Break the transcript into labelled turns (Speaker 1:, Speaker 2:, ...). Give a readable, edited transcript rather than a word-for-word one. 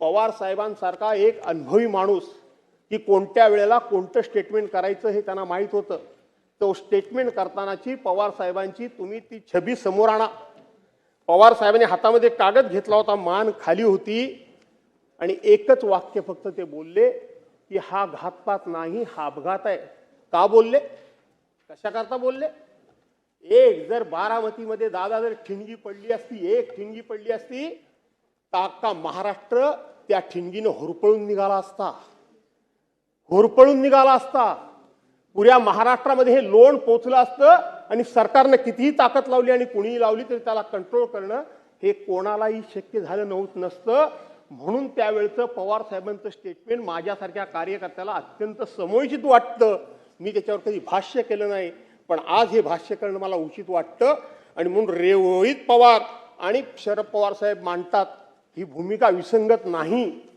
Speaker 1: पवार साहेबांसारखा एक अनुभवी माणूस की कोणत्या वेळेला कोणतं स्टेटमेंट करायचं हे त्यांना माहीत होतं. तो स्टेटमेंट करतानाची पवार साहेबांची तुम्ही ती छबी समोर आणा. पवार साहेबांनी हातामध्ये कागद घेतला होता, मान खाली होती आणि एकच वाक्य फक्त ते बोलले की हा घातपात नाही, हा अपघात आहे. का बोलले? कशा करता बोलले? एक जर बारामतीमध्ये दादा जर ठिणगी पडली असती, एक ठिणगी पडली असती तर अख्खा महाराष्ट्र त्या ठिणगीनं होरपळून निघाला असता, होरपळून निघाला असता. पुऱ्या महाराष्ट्रामध्ये हे लोण पोचलं असतं आणि सरकारनं कितीही ताकद लावली आणि कुणीही लावली तरी त्याला कंट्रोल करणं हे कोणालाही शक्य झालं नसतं. म्हणून त्यावेळचं पवार साहेबांचं स्टेटमेंट माझ्यासारख्या कार्यकर्त्याला अत्यंत समयोचित वाटतं. मी त्याच्यावर कधी भाष्य केलं नाही, पण आज हे भाष्य करणं मला उचित वाटतं. आणि म्हणून रोहित पवार आणि शरद पवार साहेब मांडतात ही भूमिका विसंगत नाही.